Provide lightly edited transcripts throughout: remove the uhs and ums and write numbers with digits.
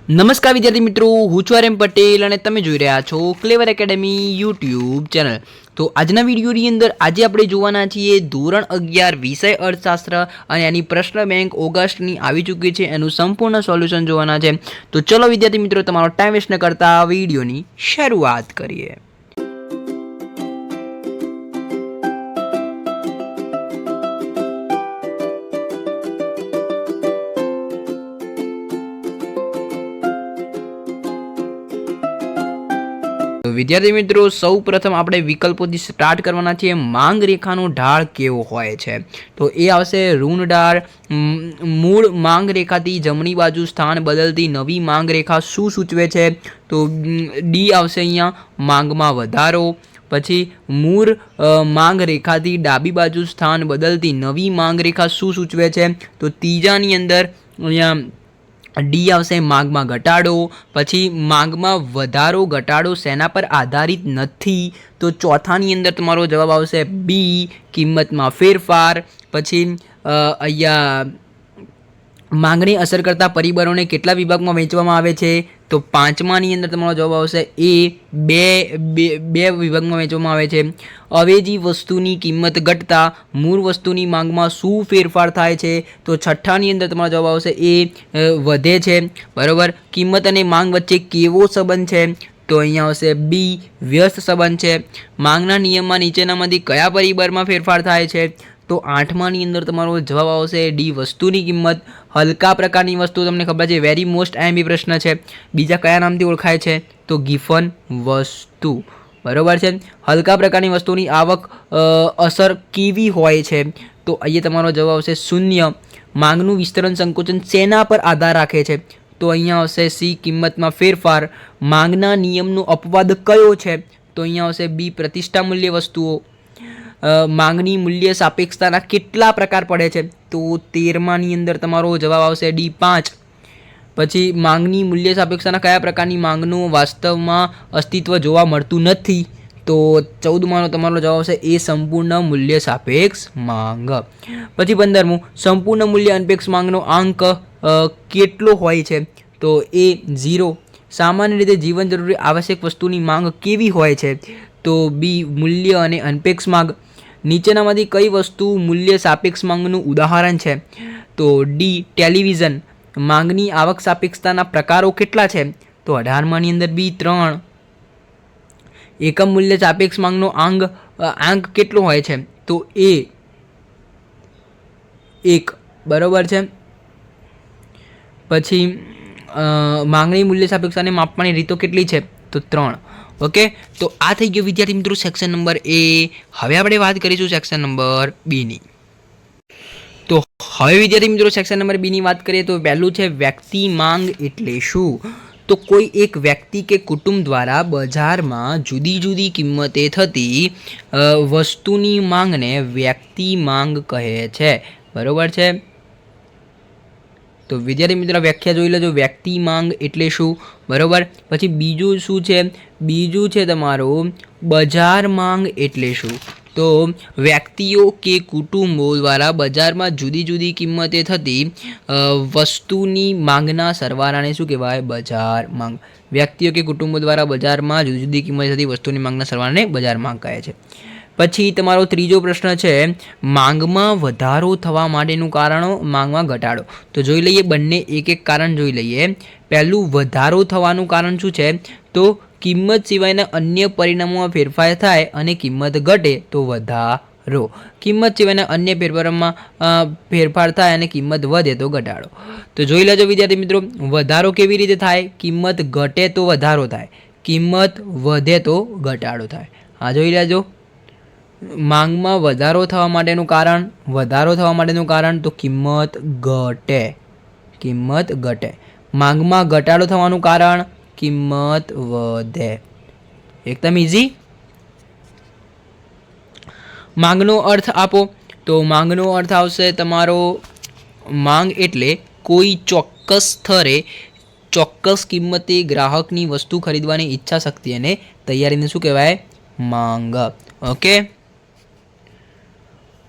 નમસ્કાર વિદ્યાર્થી મિત્રો, હું છું આર એમ પટેલ અને તમે જોઈ રહ્યા છો ક્લેવર એકેડમી યુટ્યુબ ચેનલ। તો આજના વિડીયોની અંદર આજે આપણે જોવાના છીએ ધોરણ 11 વિષય અર્થશાસ્ત્ર અને એની પ્રશ્ન બેંક ઓગસ્ટની આવી ચૂકી છે, એનું સંપૂર્ણ સોલ્યુશન જોવાના છે। તો ચલો વિદ્યાર્થી મિત્રો, તમારો ટાઈમ વેસ્ટ ન કરતા વિડીયોની શરૂઆત કરીએ। तो विद्यार्थी मित्रों सौ प्रथम આપણે વિકલ્પોથી સ્ટાર્ટ કરવાના છે। માંગ રેખાનો ઢાળ કેવો હોય છે? તો એ આવશે ઋણ ઢાળ। મૂળ માંગ રેખાથી જમણી બાજુ સ્થાન બદલતી નવી માંગ રેખા શું સૂચવે છે? તો ડી આવશે અહીંયા માંગમાં વધારો। પછી મૂળ માંગ રેખાથી ડાબી બાજુ સ્થાન બદલતી નવી માંગ રેખા શું સૂચવે છે? તો ત્રીજાની અંદર અહીંયા ડી આવશે માંગમાં ઘટાડો। પછી માંગમાં વધારો ઘટાડો શેના પર આધારિત નથી? તો ચોથાની અંદર તમારો જવાબ આવશે બી કિંમતમાં ફેરફાર। પછી અહીંયા માંગને અસર કરતા પરિબળોને કેટલા વિભાગમાં વહેંચવામાં આવે છે? તો પાંચમાની અંદર તમારો જવાબ આવશે એ બે વિભાગમાં વહેંચવામાં આવે છે। અવેજી વસ્તુની કિંમત ઘટતા મૂળ વસ્તુની માંગમાં શું ફેરફાર થાય છે? તો છઠ્ઠાની અંદર તમારો જવાબ આવશે એ વધે છે, બરાબર। કિંમત અને માંગ વચ્ચે કેવો સંબંધ છે? તો અહીંયા આવશે બી વ્યસ્ત સંબંધ છે। માંગના નિયમમાં નીચેનામાંથી કયા પરિબળમાં ફેરફાર થાય છે? તો આઠમાની અંદર તમારો જવાબ આવશે ડી વસ્તુની કિંમત। હલકા પ્રકારની વસ્તુ તમને ખબર છે, વેરી મોસ્ટ આઈએમપી પ્રશ્ન છે। બીજા કયા નામથી ઓળખાય છે? તો ગિફન વસ્તુ, બરાબર છે। હલકા પ્રકારની વસ્તુની આવક અસર કેવી હોય છે? તો અહીંયા તમારો જવાબ આવશે શૂન્ય। માંગનું વિસ્તરણ સંકોચન શેના પર આધાર રાખે છે? તો અહીંયા આવશે સી કિંમતમાં ફેરફાર। માંગના નિયમનો અપવાદ કયો છે? તો અહીંયા આવશે બી પ્રતિષ્ઠા મૂલ્ય વસ્તુઓ। માંગની મૂલ્ય સાપેક્ષતાના કેટલા પ્રકાર પડે છે? તો 13માની અંદર તમારો જવાબ આવશે ડી 5। પછી માંગની મૂલ્ય સાપેક્ષતાના કયા પ્રકારની માંગનું વાસ્તવમાં અસ્તિત્વ જોવા મળતું નથી? તો 14માનો તમારો જવાબ આવશે એ સંપૂર્ણ મૂલ્ય સાપેક્ષ માંગ। પછી 15મું સંપૂર્ણ મૂલ્ય અનપેક્ષ માંગનો આંક કેટલો હોય છે? તો એ 0। સામાન્ય રીતે જીવન જરૂરી આવશ્યક વસ્તુની માંગ કેવી હોય છે? તો બી મૂલ્ય અને અનપેક્ષ માંગ। નીચેનામાંથી કઈ વસ્તુ મૂલ્ય સાપેક્ષ માંગનું ઉદાહરણ છે? તો ડી ટેલિવિઝન। માંગની આવક સાપેક્ષતાના પ્રકારો કેટલા છે? તો 18માની અંદર બી 3। એકમ મૂલ્ય સાપેક્ષ માંગનો આંક કેટલો હોય છે? તો એ 1, બરાબર છે। પછી માંગની મૂલ્ય સાપેક્ષતાને માપવાની રીતો કેટલી છે? તો 3। ઓકે, તો આ થઈ ગયો વિદ્યાર્થી મિત્રો સેક્શન નંબર એ। હવે આપણે વાત કરીશું સેક્શન નંબર બીની। તો હવે વિદ્યાર્થી મિત્રો સેક્શન નંબર બીની વાત કરીએ તો પહેલું છે વ્યક્તિ માંગ એટલે શું? તો કોઈ એક વ્યક્તિ કે કુટુંબ દ્વારા બજારમાં જુદી જુદી કિંમતે થતી વસ્તુની માંગને વ્યક્તિ માંગ કહે છે, બરાબર છે। તો વિદ્યાર્થી મિત્રો વ્યાખ્યા જોઈ લેજો, વ્યક્તિ માંગ એટલે શું, બરાબર। પછી બીજું શું છે? બીજું છે તમારું બજાર માંગ એટલે શું? તો વ્યક્તિઓ કે કુટુંબો દ્વારા બજારમાં જુદી જુદી કિંમતે થતી વસ્તુની માંગના સરવાળાને શું કહેવાય? બજાર માંગ। વ્યક્તિઓ કે કુટુંબો દ્વારા બજારમાં જુદી જુદી કિંમતે થતી વસ્તુની માંગના સરવાળાને બજાર માંગ કહે છે। પછી તમારો ત્રીજો પ્રશ્ન છે માંગમાં વધારો થવા માટેનું કારણો, માંગમાં ઘટાડો। તો જોઈ લઈએ, બંને એક એક કારણ જોઈ લઈએ। પહેલું વધારો થવાનું કારણ શું છે? તો કિંમત સિવાયના અન્ય પરિણામોમાં ફેરફાર થાય અને કિંમત ઘટે તો વધારો। કિંમત સિવાયના અન્ય ફેરફારોમાં ફેરફાર થાય અને કિંમત વધે તો ઘટાડો। તો જોઈ લેજો વિદ્યાર્થી મિત્રો, વધારો કેવી રીતે થાય? કિંમત ઘટે તો વધારો થાય, કિંમત વધે તો ઘટાડો થાય। હા, જોઈ લેજો। માંગમાં વધારો થવા માટેનું કારણ તો કિંમત ઘટે, કિંમત ઘટે। માંગમાં ઘટાડો થવાનું કારણ કિંમત વધે। એકદમ ઇઝી। માંગનો અર્થ આપો। તો માંગનો અર્થ આવશે તમારો માંગ એટલે કોઈ ચોક્કસ સ્તરે ચોક્કસ કિંમતે ગ્રાહકની વસ્તુ ખરીદવાની ઈચ્છા શક્તિ અને તૈયારીને શું કહેવાય? માંગ। ઓકે,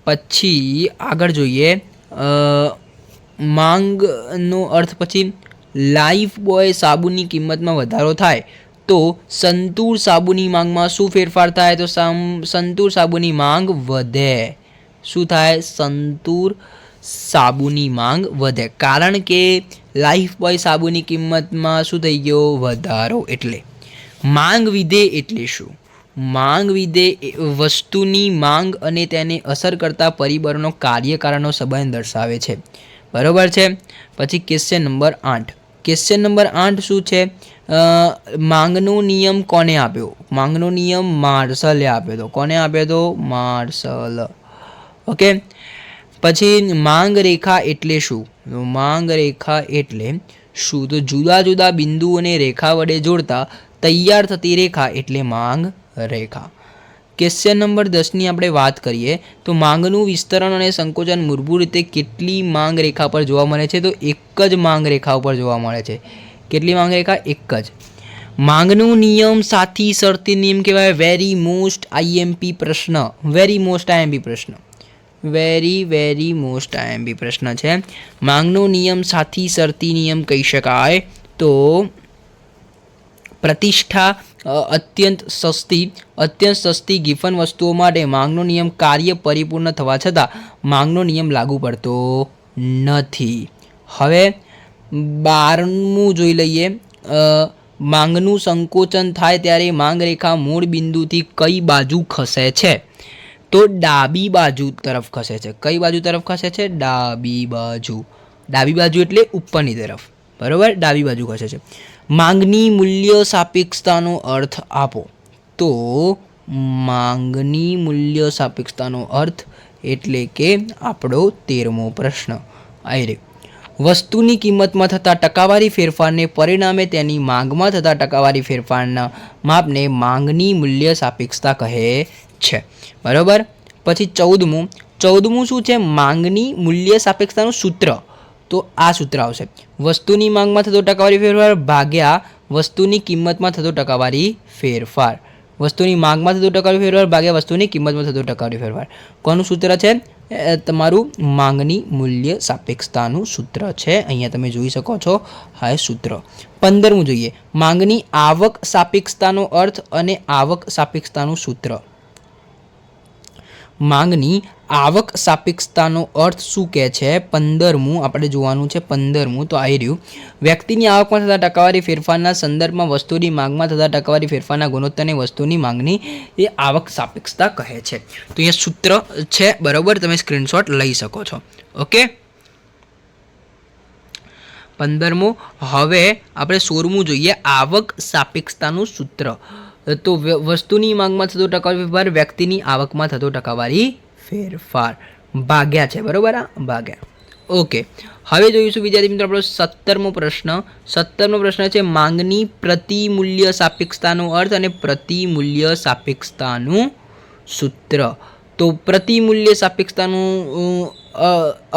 પછી આગળ જોઈએ માંગનો અર્થ। પછી લાઈફ બોય સાબુની કિંમતમાં વધારો થાય તો સંતૂર સાબુની માંગમાં શું ફેરફાર થાય? તો સંતૂર સાબુની માંગ વધે. શું થાય? સંતૂર સાબુની માંગ વધે, કારણ કે લાઈફ બોય સાબુની કિંમતમાં શું થઈ ગયો? વધારો. એટલે માંગ વિધે એટલે શું? માંગ વિધે વસ્તુની માંગ અને તેને અસર કરતા પરિબળોનો કાર્યકારણનો સંબંધ દર્શાવે છે. બરોબર છે. પછી ક્વેશ્ચન નંબર 8. ક્વેશ્ચન નંબર 8 શું છે? માંગનો નિયમ કોને આપ્યો? માંગનો નિયમ માર્શલે આપ્યો હતો. કોને આપ્યો હતો? માર્શલ. ઓકે. પછી માંગ રેખા એટલે શું? માંગ રેખા એટલે શું? તો જુદા જુદા બિંદુઓને રેખા વડે જોડતા તૈયાર થતી રેખા એટલે માંગ રેખા. ક્વેશ્ચન નંબર 10ની આપણે વાત કરીએ તો માંગનું વિસ્તરણ અને સંકોચન મૂળભૂત રીતે કેટલી માંગ રેખા પર જોવા મળે છે? તો એક જ માંગ રેખા ઉપર જોવા મળે છે. કેટલી માંગ રેખા? એક જ. માંગનો નિયમ સાથી શરતી નિયમ કહેવાય. વેરી મોસ્ટ આઈએમપી પ્રશ્ન. વેરી મોસ્ટ આઈએમપી પ્રશ્ન. વેરી મોસ્ટ આઈએમપી પ્રશ્ન છે. માંગનો નિયમ સાથી શરતી નિયમ કહી શકાય. તો પ્રતિષ્ઠા અત્યંત સસ્તી ગિફન વસ્તુઓ માટે માંગનો નિયમ કાર્ય પરિપૂર્ણ થવા છતાં માંગનો નિયમ લાગુ પડતો નથી. હવે 12મું જોઈ લઈએ. માંગનું સંકોચન થાય ત્યારે માંગ રેખા મૂળ બિંદુથી કઈ બાજુ ખસે છે? તો ડાબી બાજુ તરફ ખસે છે. કઈ બાજુ તરફ ખસે છે? ડાબી બાજુ. ડાબી બાજુ એટલે ઉપરની તરફ. બરાબર, ડાબી બાજુ ખસે છે. માંગની મૂલ્ય સાપેક્ષતાનો અર્થ આપો. તો માંગની મૂલ્ય સાપેક્ષતાનો અર્થ એટલે કે આપણો 13મો પ્રશ્ન આવી રહ્યો. વસ્તુની કિંમતમાં થતા ટકાવારી ફેરફારને પરિણામે તેની માંગમાં થતા ટકાવારી ફેરફારના માપને માંગની મૂલ્ય સાપેક્ષતા કહે છે. બરાબર. પછી 14મું શું છે? માંગની મૂલ્ય સાપેક્ષતાનું સૂત્ર. તો આ સૂત્ર આવશે: વસ્તુની માંગમાં થતો ટકાવારી ફેરફાર ભાગ્યા વસ્તુની કિંમતમાં થતો ટકાવારી ફેરફાર. વસ્તુની માંગમાં થતો ટકાવારી ફેરફાર ભાગ્યા વસ્તુની કિંમતમાં થતો ટકાવારી ફેરફાર. કોનું સૂત્ર છે? તમારું માંગની મૂલ્ય સાપેક્ષતાનું સૂત્ર છે. અહીંયા તમે જોઈ શકો છો. હા, એ સૂત્ર. 15મું જોઈએ. માંગની આવક સાપેક્ષતાનો અર્થ અને આવક સાપેક્ષતાનું સૂત્ર. માંગની આવક સાપેક્ષતાનો અર્થ શું કહે છે? 15મું આપણે જોવાનું છે. 15મું તો આવી રહ્યું. વ્યક્તિની આવકમાં થતા ટકાવારી ફેરફારના સંદર્ભમાં વસ્તુની માંગમાં થતા ટકાવારી ફેરફારના ગુણોત્તરને વસ્તુની માંગની એ આવક સાપેક્ષતા કહે છે. તો અહીંયા સૂત્ર છે. બરાબર, તમે સ્ક્રીનશોટ લઈ શકો છો. ઓકે. 15મું. હવે આપણે 16મું જોઈએ. આવક સાપેક્ષતાનું સૂત્ર. તો વસ્તુની માંગમાં થતો ટકાવારી ફેરફાર વ્યક્તિની આવકમાં થતો ટકાવારી ફેરફાર ભાગ્યા છે. બરાબર, આ ભાગ્યા. ઓકે. હવે જોઈશું વિદ્યાર્થી મિત્રો આપણો 17મો પ્રશ્ન. 17મો પ્રશ્ન છે માંગની પ્રતિમૂલ્ય સાપેક્ષતાનો અર્થ અને પ્રતિમૂલ્ય સાપેક્ષતાનું સૂત્ર. તો પ્રતિમૂલ્ય સાપેક્ષતાનું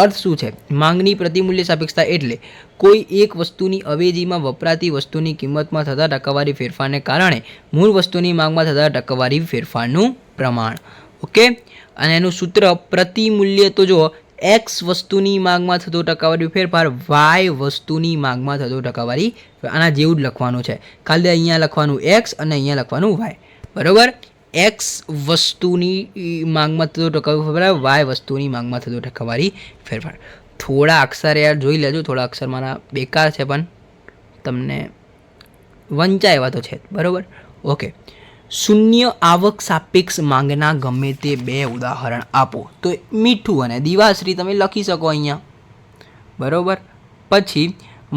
અર્થ શું છે? માંગની પ્રતિમૂલ્ય સાપેક્ષતા એટલે કોઈ એક વસ્તુની અવેજીમાં વપરાતી વસ્તુની કિંમતમાં થતા ટકાવારી ફેરફારને કારણે મૂળ વસ્તુની માંગમાં થતા ટકાવારી ફેરફારનું પ્રમાણ. ઓકે. અને એનું સૂત્ર પ્રતિમૂલ્ય તો જો એક્સ વસ્તુની માંગમાં થતો ટકાવારી ફેરફાર વાય વસ્તુની માંગમાં થતો ટકાવારી, આના જેવું જ લખવાનું છે. ખાલી અહીંયા લખવાનું એક્સ અને અહીંયા લખવાનું વાય. બરાબર. એક્સ વસ્તુની માંગમાં થતો ટકાવારી ફેરફાર વાય વસ્તુની માંગમાં થતો ટકાવારી ફેરફાર. થોડા અક્ષર યાર જોઈ લેજો. થોડા અક્ષર મારા બેકાર છે પણ તમને વંચાય એવા તો છે. બરાબર. ઓકે. શૂન્ય આવક સાપેક્ષ માંગના ગમે તે 2 ઉદાહરણ આપો. તો મીઠું અને દિવાશ્રી તમે લખી શકો અહીંયા. બરાબર. પછી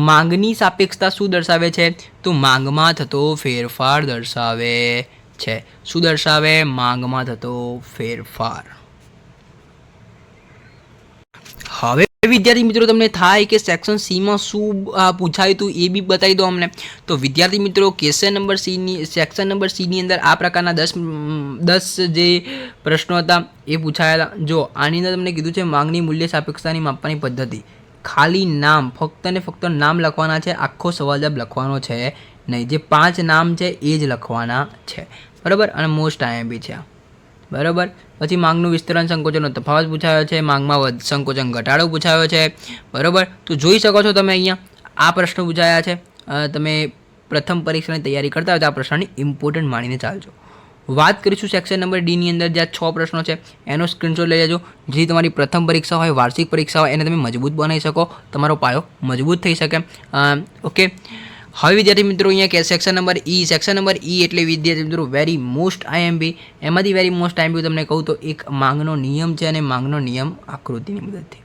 માંગની સાપેક્ષતા શું દર્શાવે છે? તો માંગમાં થતો ફેરફાર દર્શાવે છે. શું દર્શાવે? માંગમાં થતો ફેરફાર. હવે વિદ્યાર્થી મિત્રો તમને થાય કે સેક્શન સીમાં શું પૂછાયું હતું એ બી બતાવી દો અમને. તો વિદ્યાર્થી મિત્રો સેક્શન નંબર સીની અંદર આ પ્રકારના 10 જે પ્રશ્નો હતા એ પૂછાયેલા. જો આની અંદર તમને કીધું છે માંગની મૂલ્ય સાપેક્ષતાની માપવાની પદ્ધતિ. ખાલી નામ, ફક્ત ને ફક્ત નામ લખવાના છે. આખો સવાલ જવાબ લખવાનો છે નહીં. જે 5 નામ છે એ જ લખવાના છે. બરાબર. અને મોસ્ટ આઈએમપી છે. બરાબર. પછી માંગનું વિસ્તરણ સંકોચનનો તફાવત પૂછાયો છે. માંગમાં સંકોચન ઘટાડો પૂછાયો છે. બરાબર. તો જોઈ શકો છો તમે અહીંયા આ પ્રશ્નો પૂછાયા છે. તમે પ્રથમ પરીક્ષાની તૈયારી કરતા હોય તો આ પ્રશ્નની ઇમ્પોર્ટન્ટ માનીને ચાલજો. વાત કરીશું સેક્શન નંબર ડીની અંદર જ્યાં 6 પ્રશ્નો છે એનો સ્ક્રીનશોટ લઈ લેજો. જે તમારી પ્રથમ પરીક્ષા હોય, વાર્ષિક પરીક્ષા હોય, એને તમે મજબૂત બનાવી શકો, તમારો પાયો મજબૂત થઈ શકે. ઓકે, હવે વિદ્યાર્થી મિત્રો અહીંયા કે સેક્શન નંબર ઈ એટલે વિદ્યાર્થી મિત્રો વેરી મોસ્ટ આઈએમપી. એમાંથી વેરી મોસ્ટ આઈએમપી તમને કહું તો એક માંગનો નિયમ છે અને માંગનો નિયમ આકૃતિની મદદથી.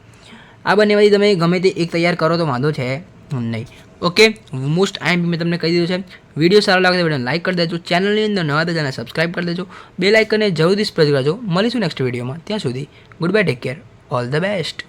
આ બંનેમાંથી તમે ગમે તે એક તૈયાર કરો તો વાંધો છે નહીં. ઓકે, મોસ્ટ આઈએમપી મેં તમને કહી દીધું છે. વિડીયો સારો લાગે તો વિડીયોને લાઈક કરી દેજો. ચેનલની અંદર નવા તો ચેનલ સબસ્ક્રાઈબ કરી દેજો. બે લાઇકને જરૂરથી પ્રેસ કરજો. મળીશું નેક્સ્ટ વિડીયોમાં. ત્યાં સુધી good bye, take care, all the best.